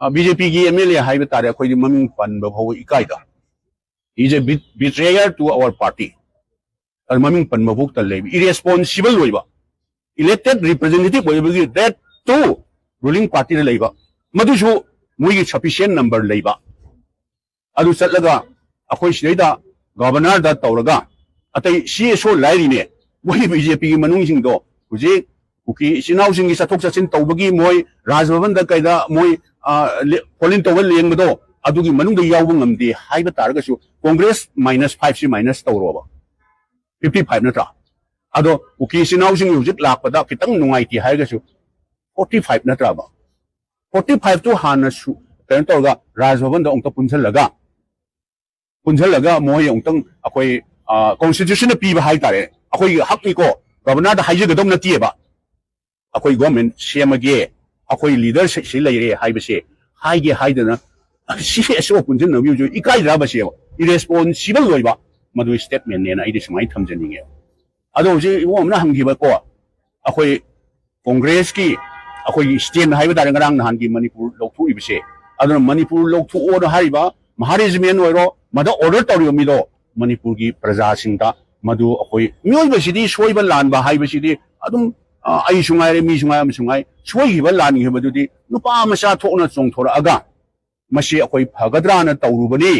BJP की MLA highway तारे अखोई ममिंग पनबा फाव इकाइदा is a betrayer to our party और ममिंग पनबा फाव तल लेबी इरेस्पॉन्सिबल होइबा इलेक्टेड रिप्रेजेंटेटिव होइबगी दैट टू रूलिंग पार्टी रे लेबा मदुसु मोइगी सफिशिएंट नंबर लेबा अदु चलगा अखोई सिदैदा गवर्नर दा तौरगा अतै सीएसओ लाइरिने मोइ बीजेपी की मनुंग सिंगदो हुजे कुकी सिनाउ सिंगी सथोक सचिन तौबगी मोइ राजभवन दा कैदा मोइ पोलिंग तौबल लेंगदो अदुगी मनुंग दा यावबो ngamdi हाइबा तारगसु कांग्रेस -5 से माइनस तौरोबा 55 नत्रा अदो कुकी सिनाउ सिंगी हुजिक लाकपदा खितंग नुंगाइति हाइगसु 45 नत्राबा 45 तो हानसु कन तौगा राजभवन दा ओंता पुंझलगा मोइ ओंतंग अखोई कॉन्स्टिट्यूशन पीबा हाइ तारे अखोई हकनिको गवर्नर दा हाइजगदम नतिएबा अखोई गवर्नमेंट सेमगे अखोई लीडर से लेरे हाइबसे हाइगे हाइदना सीएसओ पुंजन नबिउ जो इकाइद्रा बसे इरेस्पॉन्सिबल होइबा मदु स्टेटमेंट नेना इदि समाइ थमजनिगे अदो जे ओमना हमगिबा को अखोई कांग्रेस की अखोई स्टेट हाइबा तारे ngरang नहान की मणिपुर लोकथु इबसे अदो मणिपुर लोकथु ओर हाइबा महारेजमेंट ओइरो मदा ऑर्डर तौरियो मिदो मणिपुर की प्रजा सिंगा मधु अखोई मियोइबसिदी सोइबा लानबा हाइबसिदी अदुम आई सुंगाइरे मी सुंगाइ सुंगाइ सोइबा लानगिबदुदी नुपा मसा थोकना चोंथोरअगा मसी अखोई फगद्राना तौरुबनी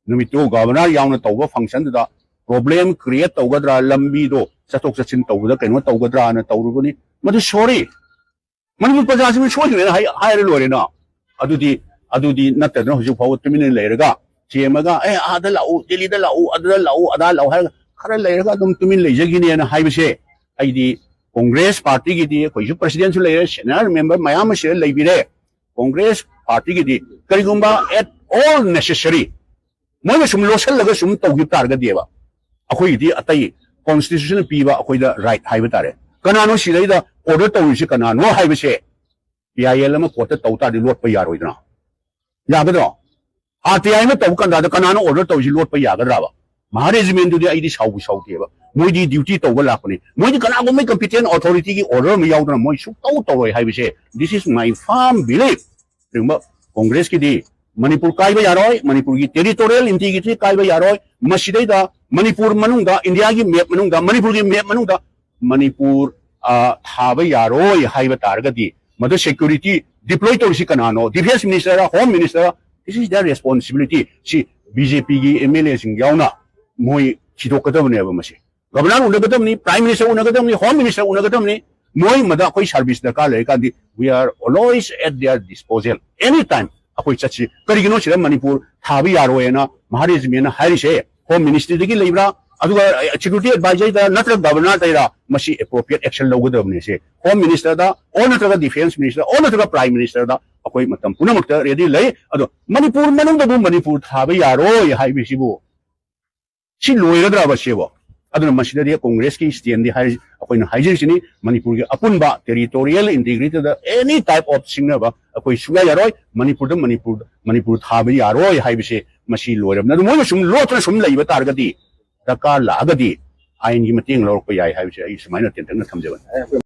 नुमितो गवर्नर यावना तौबा फंक्शन दा प्रॉब्लम क्रिएट तौगद्रा लंबी दो चथोक चचिन तौबदा कैनो तौगद्राना तौरुबनी मधु सॉरी मणिपुर प्रजा सिंग सोइबे हाइरे लोरेना अदुदी नतदना हुजु फाव तुमिने लेरगा चेमगा ए आदा लाउ दिल्ली दा लाउ अदा लाउ हाय खरा लेरगा तुम तुमिन लेजगिने ना हाइबसे आइदी कांग्रेस पार्टी की दी कोई प्रेसिडेंट लेरे सीनियर मेंबर मयाम से लेबिरे कांग्रेस पार्टी की दी करिगुंबा एट ऑल नेसेसरी मोय सुम लोसल लगा सुम तौगि तारगा देबा अखोई दी अतई कॉन्स्टिट्यूशन पीबा अखोई दा राइट हाइबा तारे कनानो सिदैदा ऑर्डर तौरिसे कनानो हाइबसे पीआईएल मा कोर्ट तौता दि लोट प यारोइदना यागदो आरटीआई में तब कंदा कनानो ऑर्डर तौजि लोट प यागद्राबा महारेजमेंट दुदी आइदी साउ साउतेबा मोइदी ड्यूटी तौबा लापने मोइदी कनागो में कंपिटेंट अथॉरिटी की ऑर्डर में याउदना मोइ सु तौ तौरोय हाइबसे this is my firm belief रिंबा कांग्रेस की दी मणिपुर काइबा यारोय मणिपुर की टेरिटोरियल इंटीग्रिटी काइबा यारोय मसिदैदा मणिपुर मनुंगा इंडिया की मैप मनुंगा मणिपुर की मैप मनुंगा मणिपुर थाबा यारोय हाइबा तारगदी मदो सिक्योरिटी डिप्लॉय तौरिसि कनानो defence minister home minister this is their responsibility सी बीजेपी की एमएलए सिंग याउना मोइ छिदोकदबनेबा मसे गवर्नर उनगदमनी प्राइम मिनिस्टर उनगदमनी होम मिनिस्टर उनगदमनी मोइ मदा कोई सर्विस दरकार लेकांदी we are always at their disposal any time अखोई चची करिगिनो सिरा मणिपुर थाबी यारोयना महारेजमेंट हारिसे होम मिनिस्ट्री दगी लेब्रा अदुगा सिक्योरिटी एडवाइजर दा नत्र गवर्नर तैरा मसी एप्रोप्रिएट एक्शन लौगदबने से होम मिनिस्टर दा ओ नत्र डिफेंस मिनिस्टर ओ नत्र प्राइम मिनिस्टर दा अखोई मतम पुनमक्ता रेडी ले अदो मणिपुर मनुंग मणिपुर थाबी यारोय हाइबिसिबो सी लोइगद्राबा सेबो अदुना मसिदरी कांग्रेस की स्टैंड हाइ अखोइना हाइजिसिनी मणिपुर के अपुनबा टेरिटोरियल इंटीग्रिटी दा एनी टाइप ऑफ सिंगनबा अखोइ सुगा यारोय मणिपुर थाबी यारोय हाइबिसे मसी लोइरबना मोइ सुम लोतना सुम लैबा तारगदी दरकार लागदी आइन की मतेंग लौरप याय हाइबिसे आई सुमाइना तेंतंग थमजबन